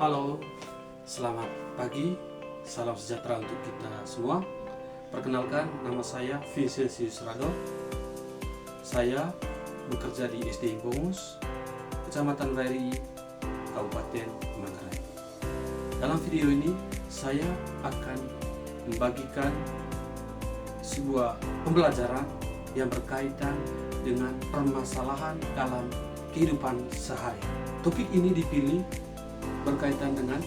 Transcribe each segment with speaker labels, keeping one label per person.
Speaker 1: Halo, selamat pagi, salam sejahtera untuk kita semua. Perkenalkan, nama saya Vincentius Rado. Saya bekerja di SD Bongus, Kecamatan Wairi, Kabupaten Manggarai. Dalam video ini, saya akan membagikan sebuah pembelajaran yang berkaitan dengan permasalahan dalam kehidupan sehari. Topik ini dipilih berkaitan dengan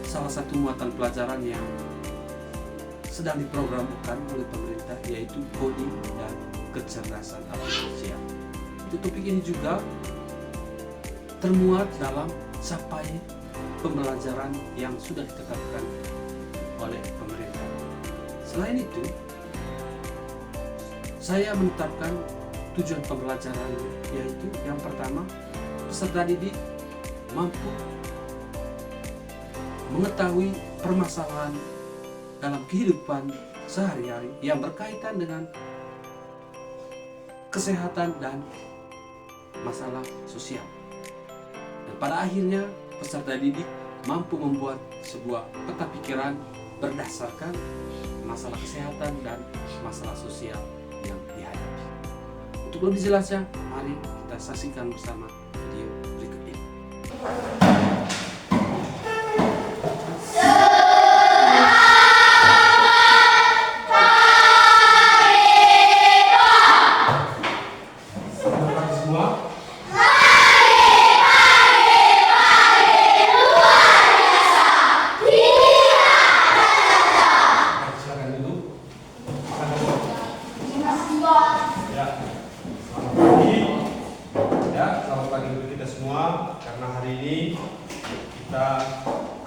Speaker 1: salah satu muatan pelajaran yang sedang diprogramkan oleh pemerintah, yaitu coding dan kecerdasan artifisial. Topik ini juga termuat dalam capaian pembelajaran yang sudah ditetapkan oleh pemerintah. Selain itu, saya menetapkan tujuan pembelajaran, yaitu yang pertama, peserta didik mampu mengetahui permasalahan dalam kehidupan sehari-hari yang berkaitan dengan kesehatan dan masalah sosial. Dan pada akhirnya peserta didik mampu membuat sebuah peta pikiran berdasarkan masalah kesehatan dan masalah sosial yang dihadapi. Untuk lebih jelasnya, mari kita saksikan bersama video berikut ini.
Speaker 2: Selamat pagi untuk kita semua, karena hari ini kita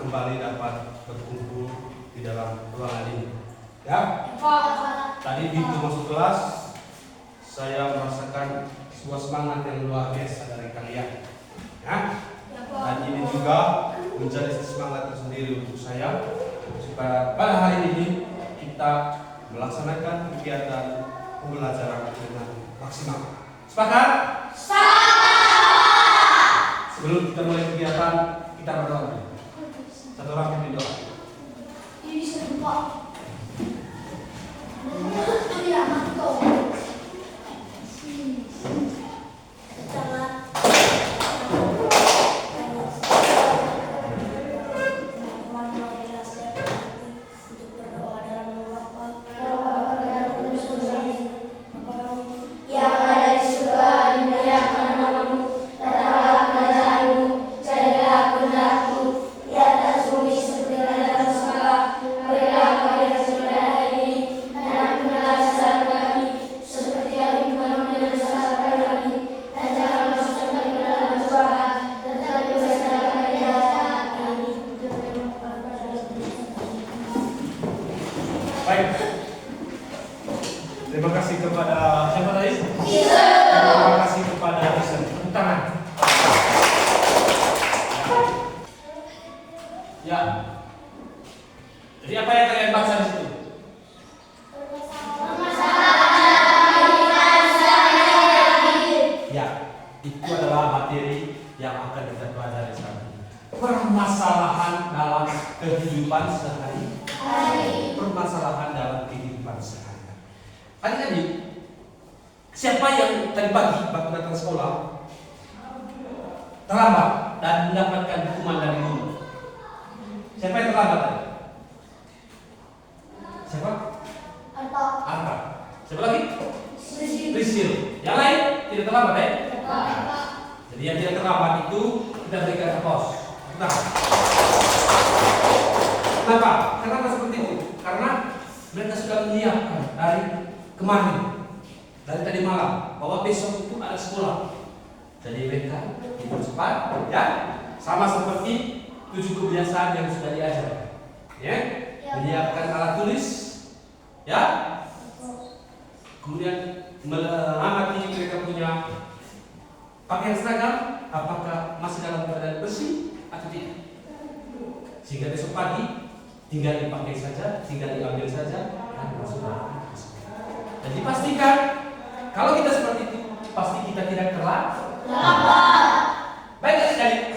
Speaker 2: kembali dapat berkumpul di dalam ruangan ini. Ya, tadi pintu masuk kelas saya merasakan sebuah semangat yang luar biasa dari kalian. Ya, dan ini juga menjadi semangat tersendiri untuk saya supaya pada hari ini kita melaksanakan kegiatan pembelajaran dengan maksimal. Sepakat? Sebelum kita mulai kegiatan, kita berdoa. Satu orang pimpin doa.
Speaker 3: Ini serupa.
Speaker 2: Baik. Terima kasih kepada siapa tadi? Terima kasih kepada Jason. Tepuk tangan. Ya. Jadi apa yang kalian baca di situ? Ya, itu adalah materi yang akan kita pelajari sekarang. Permasalahan dalam kehidupan sehari. Permasalahan dalam kehidupan sehari. Adik-adik, siapa yang tadi pagi waktu datang sekolah terlambat dan mendapatkan hukuman dari guru? Siapa yang terlambat tadi? Siapa? Arta. Siapa lagi? Prisil. Yang lain tidak terlambat ya? Jadi yang tidak terlambat itu kita berikan aplaus. Nah, kenapa? Kenapa seperti itu? Karena mereka sudah menyiapkan dari kemarin, dari tadi malam, bahwa besok itu ada sekolah. Jadi mereka dipercepat, ya, sama seperti 7 kebiasaan yang sudah diajarkan. Ya, menyiapkan alat tulis, ya, kemudian mengamati mereka punya pakaian seragam, apakah masih dalam keadaan bersih atau tidak, sehingga besok pagi tinggal dipakai saja, tinggal diambil saja, dan masuk. Dan dipastikan kalau kita seperti itu, pasti kita tidak terlambat. Baik adik-adik,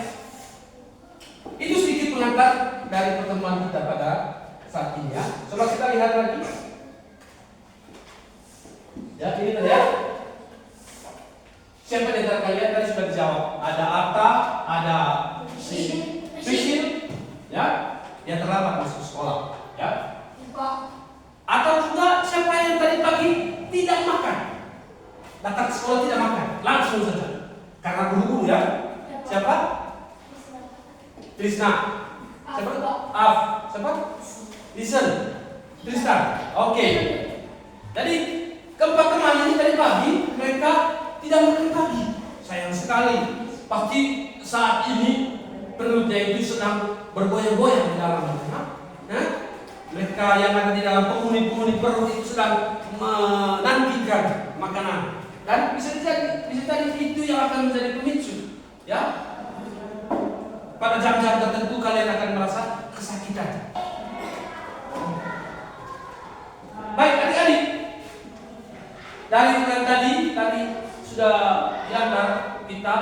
Speaker 2: terlambat masuk sekolah, ya.
Speaker 3: Pak.
Speaker 1: Atau juga siapa yang tadi pagi tidak makan, datang ke sekolah tidak makan, langsung saja karena buru-buru ya. Siapa? Trisna. Siapa? Af. Siapa? Listen. Tristan. Oke. Jadi keempat teman ini tadi pagi mereka tidak makan pagi. Sayang sekali. Pasti saat ini perutnya itu sedang bergoyang-goyang di dalam. Mereka yang ada di dalam penghuni-penghuni perut itu sedang menantikan makanan. Dan bisa jadi itu yang akan menjadi pemicu, ya. Pada jam-jam tertentu kalian akan merasa kesakitan. Baik adik-adik, dari yang tadi sudah diantar kita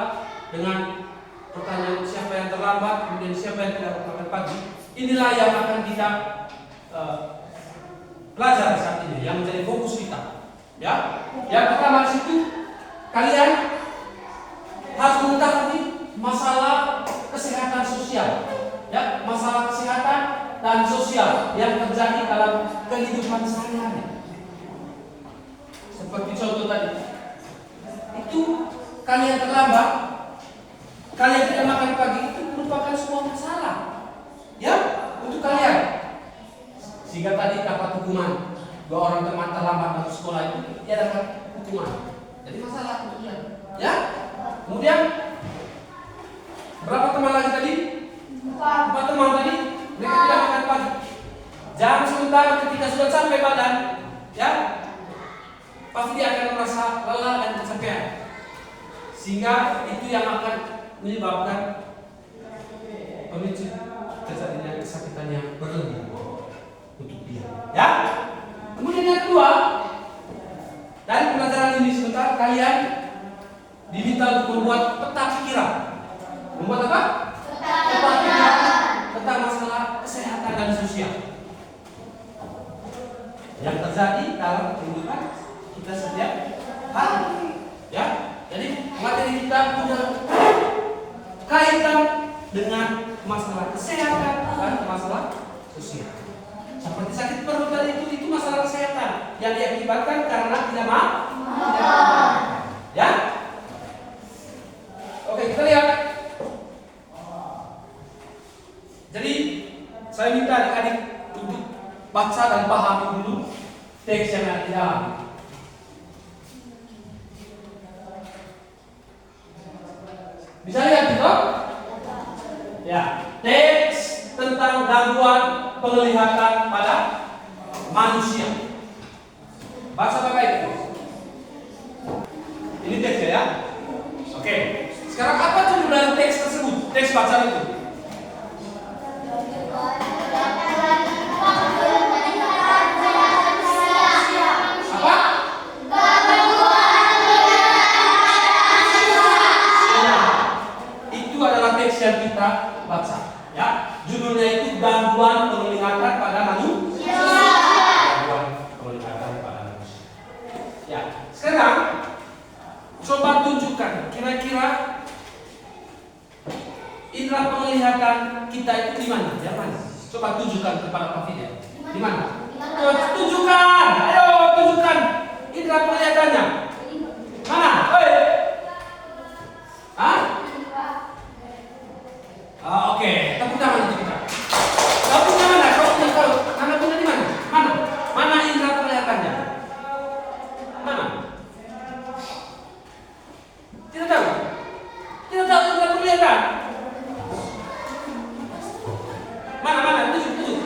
Speaker 1: dengan pertanyaan siapa yang terlambat, kemudian siapa yang tidak makan pagi. Inilah yang akan kita belajar saat ini, yang menjadi fokus kita. Ya, yang pertama di situ kalian harus mengetahui masalah kesehatan sosial, ya, masalah kesehatan dan sosial yang terjadi dalam kehidupan sehari-hari. Seperti contoh tadi, itu kalian terlambat, kalian tidak makan pagi, itu merupakan sebuah masalah, ya, untuk kalian. Sehingga tadi dapat hukuman. 2 orang teman terlambat masuk sekolah itu dia dapat hukuman. Jadi masalah untuk dia, ya. Kemudian berapa teman lagi tadi? 4 teman tadi mereka tidak makan pagi. Jangan sebentar ketika sudah sampai badan, ya, pasti dia akan merasa lelah dan kecapean. Sehingga itu yang akan menyebabkan pemicu terjadinya kesakitan yang berlebih untuk dia, ya. Kemudian yang kedua, dari pelajaran ini sebentar kalian diminta untuk membuat peta pikiran. Membuat apa? Peta pikiran tentang masalah kesehatan dan sosial yang terjadi dalam kehidupan kita setiap hari. Ya, jadi materi kita punya kaitan dengan masalah kesehatan dan masalah sosial. Seperti sakit perut tadi itu masalah kesehatan yang diakibatkan karena tidak makan. Ya. Oke, kita lihat. Jadi saya minta adik-adik untuk baca dan pahami dulu teks yang ada di dalam. Bisa lihat gitu? Ya, teks tentang gangguan penglihatan pada manusia. Baca baik-baik. Ini teksnya ya. Oke. Sekarang apa judul dari teks tersebut? Teks bacaan itu. Apa? Itu adalah teks yang kita baca. Ya, judulnya itu gangguan penglihatan pada manusia. Gangguan penglihatan pada manusia. Ya, sekarang coba tunjukkan kira-kira indera penglihatan kita itu di mana? Di mana? Coba tunjukkan kepada Pak Fidel. Di mana? Tunjukkan. Ayo tunjukkan indera penglihatannya. Mana? Oi. Hah? Oke, tepuk tangan untuk kita. Kau punya mana? Kau punya tahu? Mana punya di mana? Mana? Mana indera penglihatannya? Mana? Tidak tahu? Tidak tahu indera penglihatan? Mana? Tunjuk.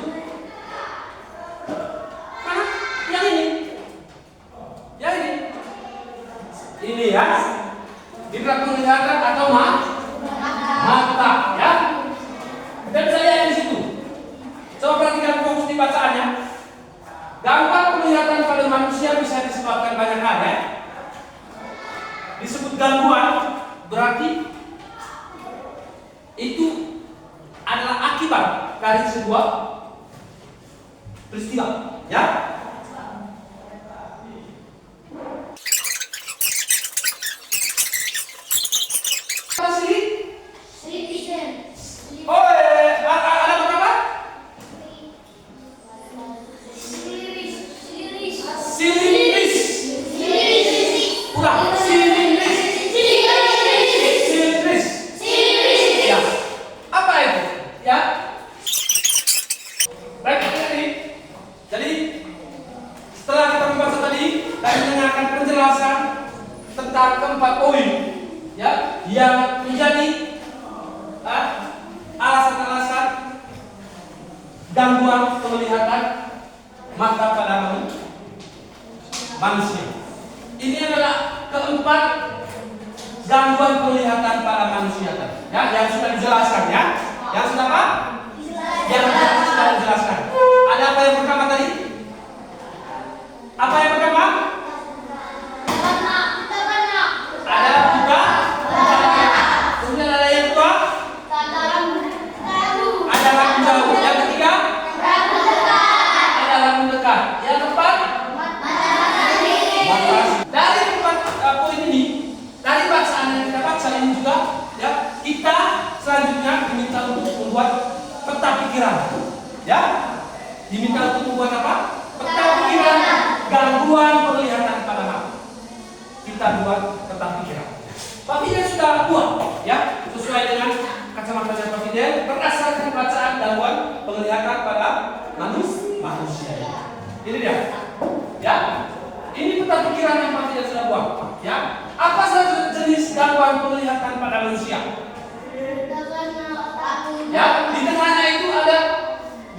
Speaker 1: Mana? Yang ini? Yang ini? Ini ya? Indera penglihatan atau mata, ya. Dan saya di situ. Coba perhatikan fokus di bacaannya. Gangguan penglihatan pada manusia bisa disebabkan banyak hal, ya. Disebut gangguan berarti itu adalah akibat dari sebuah peristiwa, ya.
Speaker 2: mata pada manusia. Ini adalah keempat gangguan penglihatan pada manusia tadi. Ya, yang sudah dijelaskan ya. Yang sudah apa? Yang sudah dijelaskan. Ada apa yang pertama tadi? Apa yang pertama? Ada buta. Kemudian ada yang kedua? Ada rambut jauh. Yang ketiga? Ada rambut dekat. Yang keempat? Mata. Dari empat poin ini, dari bacaan yang kita baca ini juga, ya, kita selanjutnya diminta untuk membuat peta pikiran. Ya, diminta untuk membuat apa? Peta pikiran gangguan penglihatan pada mata. Kita buat peta pikiran. Pak Fidel sudah buat, ya, sesuai dengan kacamata Pak Fidel berdasarkan bacaan gangguan penglihatan pada manusia. Ini dia, ya. Ini peta pikiran yang Pak Fidel sudah buat, ya. Apa saja jenis gangguan penglihatan pada manusia? Ya, di tengahnya itu ada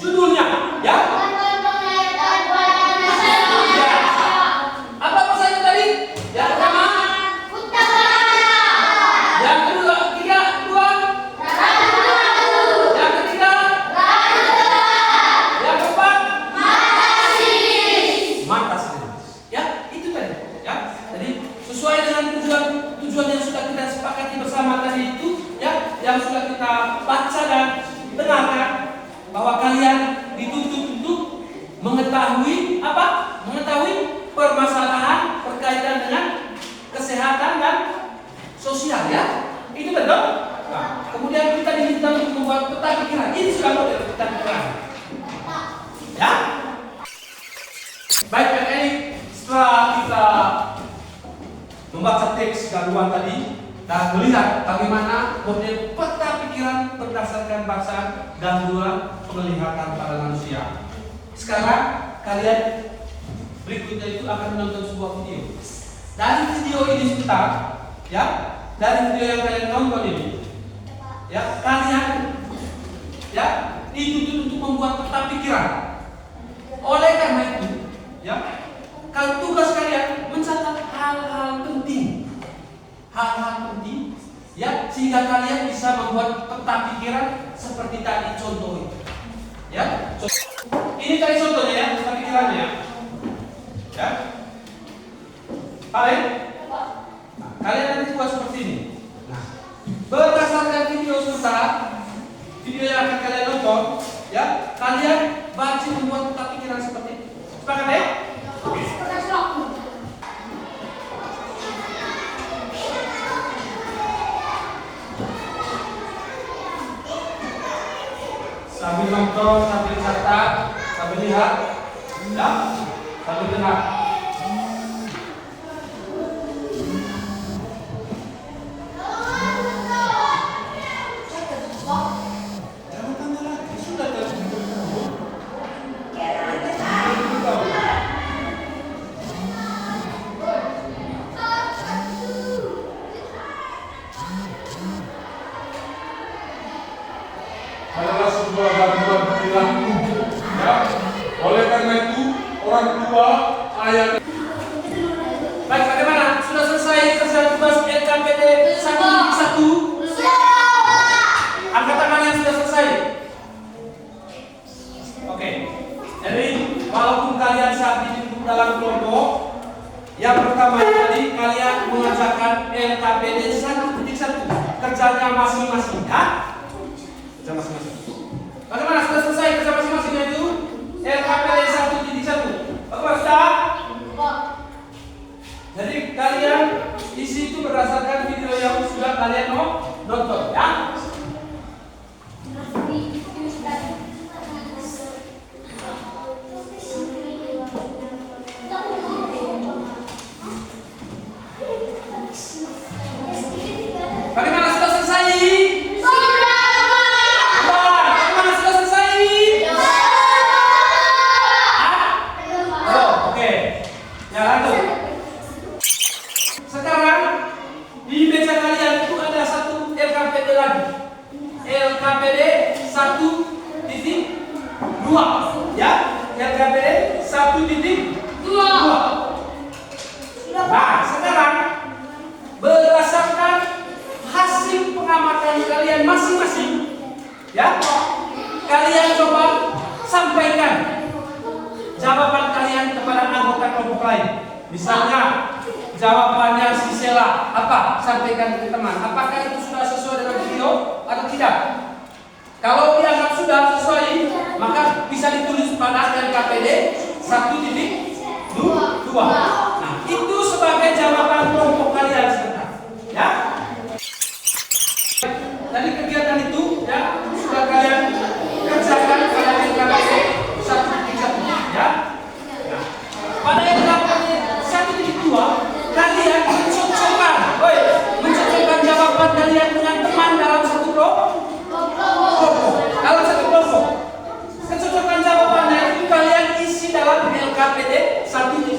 Speaker 2: judulnya, ya. Apa saja tadi? Yang pertama, yang kedua, yang ketiga, yang keempat, mata sinis. Ya, itu tadi. Ya, jadi sesuai dengan tujuan yang sudah kita sepakati bersama tadi itu, ya, yang sudah kita baca dan dengarkan, bahwa kalian dituntut untuk mengetahui apa? Mengetahui permasalahan berkaitan dengan kesehatan dan sosial, ya. Itu betul. Nah, kemudian kita diminta untuk membuat peta pikiran. Ini sudah model peta pikiran. Ya. Baik, Pak Eli, setelah kita membaca teks gangguan tadi dan melihat bagaimana model peta pikiran berdasarkan bacaan gangguan penglihatan pada manusia. Sekarang kalian berikutnya itu akan menonton sebuah video. Dari video ini sebentar, ya, dari video yang kalian tonton ini, ya, kalian, ya, dituntut untuk membuat peta pikiran. Oleh karena itu, ya, kalau tugas kalian mencatat hal-hal penting, ya, sehingga kalian bisa membuat peta pikiran seperti tadi contoh itu, ya. Ini tadi contohnya, ya, peta pikirannya, ya. Baik, nah, kalian nanti buat seperti ini. Nah, berdasarkan video sebentar, video yang akan kalian nonton, ya, kalian baca membuat peta pikiran seperti ini. Sepakat, ya? Oke. Sambil nonton, sambil catat, sambil lihat, ya, sambil dengar. Jangan tanya lagi, sudah tadi.
Speaker 4: Adalah sebuah gangguan perilaku, ya. Oleh karena itu orang tua, ayah.
Speaker 2: Baik, bagaimana? Sudah selesai kerja tugas LKPD 1.1? Angkat tangan yang sudah selesai. Oke. Jadi, walaupun kalian saat ini duduk dalam kelompok, yang pertama tadi kalian mengerjakan LKPD 1.1, kerjanya masing-masing, ya? Kerja masing-masing. Bagaimana? Sudah selesai kerja masing-masing itu? LKPD 1.1. Bagaimana sudah? Jadi kalian isi itu berdasarkan video yang sudah kalian nonton, ya? Bagaimana, sudah selesai? Bagaimana, sudah selesai? Oh, oke. Ya, lanjut. Sekarang di meja kalian itu ada satu LKPD lagi. LKPD 1.2, ya. LKPD 1.2.
Speaker 1: 1.2. Nah, sekarang berdasarkan hasil pengamatan kalian masing-masing, ya, kalian coba sampaikan jawaban kalian kepada anggota kelompok lain. Misalnya jawabannya si Sela apa? Sampaikan ke teman. Apakah itu sudah sesuai dengan video atau tidak? Kalau dianggap sudah sesuai, maka bisa ditulis pada LKPD 1.2. Nah, itu sebagai jawaban kelompok kalian sebentar, ya. Dari kegiatan itu, ya, sudah kalian kerjakan pada LKPD 1.1, ya. Nah, pada LKPD 1.2 kalian mencocokkan jawaban kalian dengan teman dalam satu kelompok. Kalau satu kelompok, kecocokan jawabannya itu kalian isi dalam LKPD 1.2.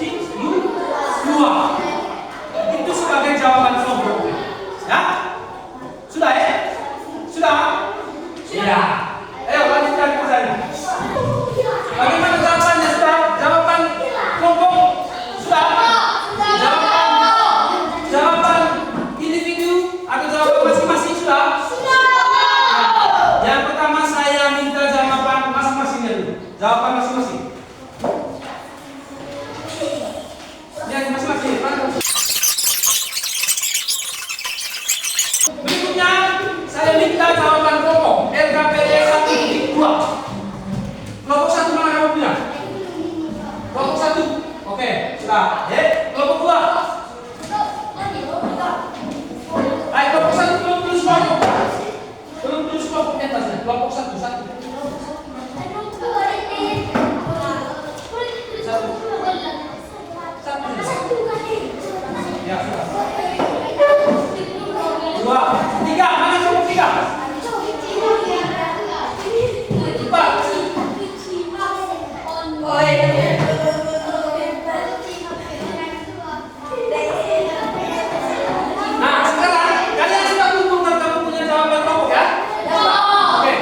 Speaker 1: Itu sebagai jawaban kelompok, ya. Sudah ya? Sudah? Iya. Ayo lanjutkan kerjanya. Bagaimana jawabannya? Sudah? Jawaban kelompok? Sudah? Jawaban individu atau jawaban masing-masing sudah? Nah, yang pertama saya minta jawaban masing-masingnya dulu. Jawaban masing-masing. Yang masing-masing. Berikutnya saya minta jawaban kelompok LKPD 1.2. Kelompok 1 mana kamu punya? Kelompok 1. Oke, sudah. Kelompok 2. Ayo kelompok 1 belum tulis kelompok. Belum tulis kelompok di atasnya. Kelompok 1. Ya, sudah. 2, 3. Mana kelompok 3? 4. Nah, sekarang kalian sudah kumpulkan kamu punya jawaban kelompok, ya? Oke.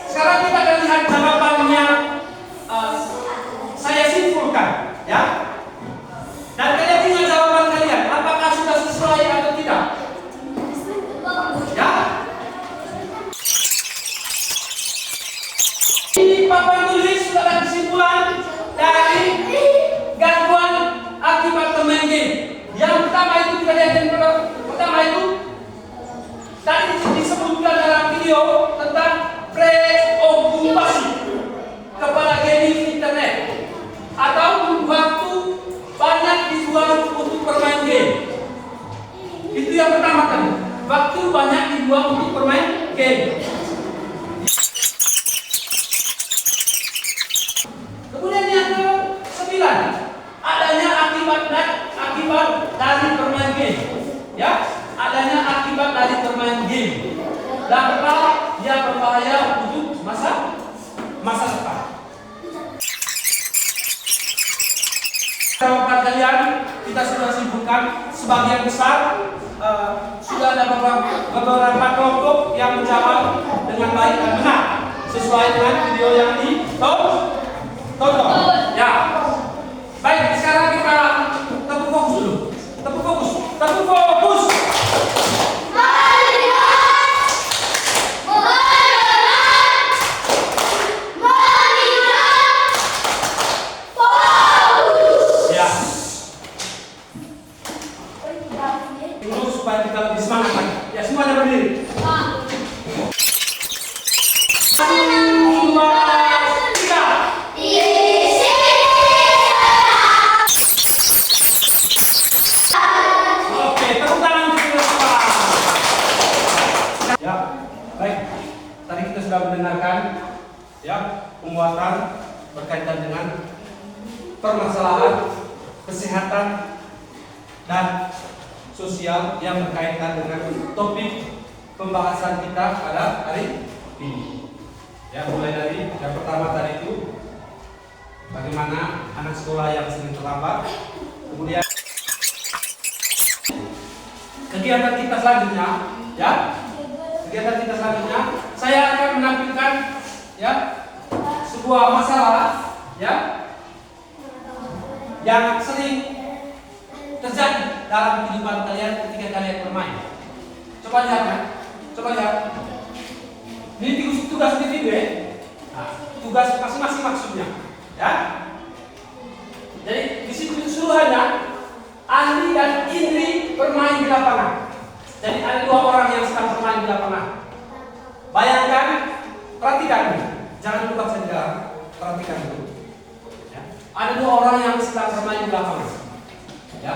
Speaker 1: Sekarang kita akan lihat jawabannya. Saya simpulkan, ya. Dan kalian tinggal jawaban kalian. Apakah sudah sesuai atau tidak? Ya. Di papan tulis sudah ada kesimpulan dari gangguan akibat bermain game. Yang pertama itu kita lihat yang pertama itu tadi disebutkan dalam video tentang preokupasi kepada gaming internet atau waktu banyak dibuang untuk bermain game. Itu yang pertama tadi. Waktu banyak dibuang untuk bermain game. Kemudian yang ke-9, adanya akibat dari bermain game. Ya, adanya akibat dari bermain game. Dapat dia berbahaya untuk masa depan. Jawaban kalian kita sudah simpulkan sebagian besar. Sudah ada beberapa kelompok yang menjawab dengan baik dan benar sesuai dengan video yang ditonton. Ya, baik. Sekarang kita tepuk fokus dulu. Tepuk fokus. Ya. Dulu supaya kita lebih semangat lagi. Ya, semuanya berdiri. 1, 2, 3. Oke, tepuk tangan untuk kita semua. Ya, baik. Tadi kita sudah mendengarkan ya penguatan berkaitan dengan permasalahan kesehatan dan sosial yang berkaitan dengan topik pembahasan kita pada hari ini. Ya, mulai dari yang pertama tadi itu bagaimana anak sekolah yang sering terlambat. Kemudian kegiatan kita selanjutnya, ya. Kegiatan kita selanjutnya, saya akan menampilkan ya sebuah masalah, ya. yang sering terjadi dalam kehidupan kalian ketika kalian bermain? Coba lihat kan? Coba lihat. Ini tugas individu ya. Nah, tugas masing-masing maksudnya, ya. Jadi di situ keseluruhannya Andi dan Indri bermain di lapangan. Jadi ada dua orang yang sedang bermain di lapangan. Bayangkan, perhatikan dulu. Jangan dulu baca di dalam, perhatikan dulu. Ya. Ada dua orang yang sedang bermain di lapangan. Ya.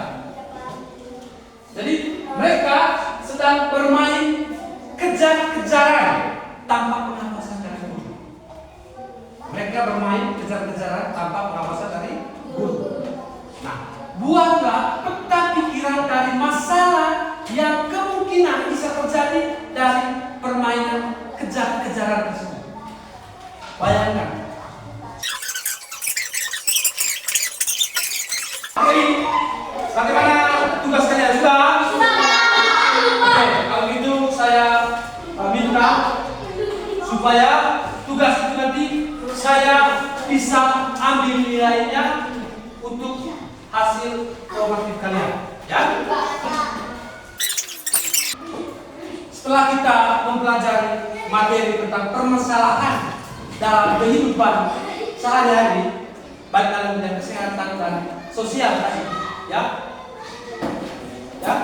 Speaker 1: Jadi mereka sedang bermain kejar-kejaran tanpa pengawasan dari guru. Mereka bermain kejar-kejaran tanpa pengawasan dari guru. Nah, buatlah peta pikiran dari masalah yang kemungkinan bisa terjadi dari permainan kejar-kejaran tersebut. Bayangkan. Jadi, bagaimana tugas kalian? Sudah? Oke, kalau gitu saya minta supaya tugas itu nanti saya bisa ambil nilainya untuk hasil formatif kalian, ya. Setelah kita mempelajari materi tentang permasalahan dalam kehidupan sehari-hari, baik dalam bidang kesehatan dan sosial tadi, ya. Ya.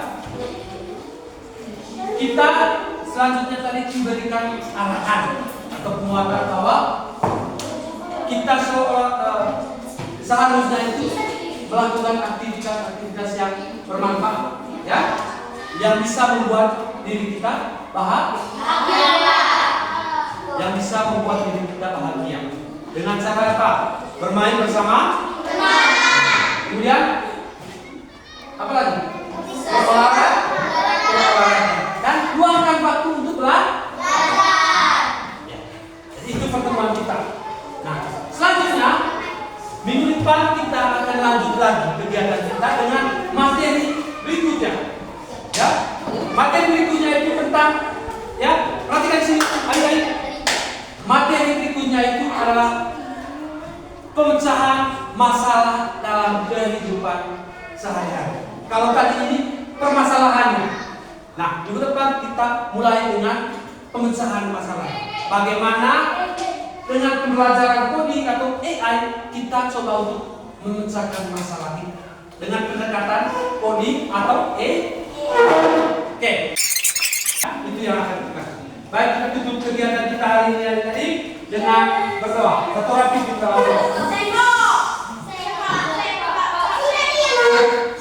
Speaker 1: Kita selanjutnya tadi diberikan arahan atau penguatan bahwa kita seharusnya itu melakukan aktivitas yang bermanfaat, ya, yang bisa membuat diri kita bahagia, yang bisa membuat diri kita bahagia. Dengan cara apa? Bermain bersama, kemudian apa lagi? Berolahraga, dan luangkan waktu untuk belajar. Ya. Jadi itu pertemuan kita. Nah, selanjutnya minggu depan kita akan lanjut lagi kegiatan kita dengan materi berikutnya. Ya, materi berikutnya itu tentang, ya, perhatikan sini, ayo. Materi berikutnya itu adalah pemecahan masalah dalam kehidupan sehari-hari. Kalau tadi ini permasalahannya. Nah, minggu depan kita mulai dengan pemecahan masalah. Bagaimana dengan pembelajaran coding atau AI kita coba untuk memecahkan masalah ini dengan pendekatan coding atau AI. Oke. Itu yang akan kita. Baik, kita tutup kegiatan kita hari ini dengan berdoa. Satu rapi kita berdoa.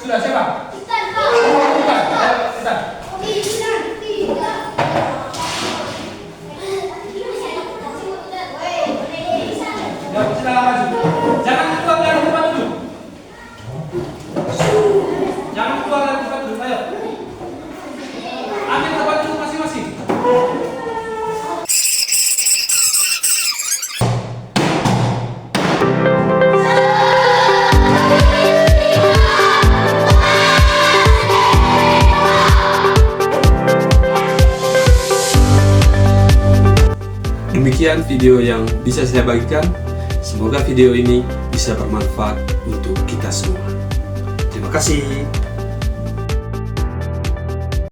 Speaker 1: Sudah siapa? Bukan. Kita. Silakan maju. Jangan keluar dari tempat duduk. Jangan keluar dari tempat duduk. Ayo. Ambil tempat duduk masing-masing.
Speaker 5: Demikian video yang bisa saya bagikan. Semoga video ini bisa bermanfaat untuk kita semua. Terima kasih.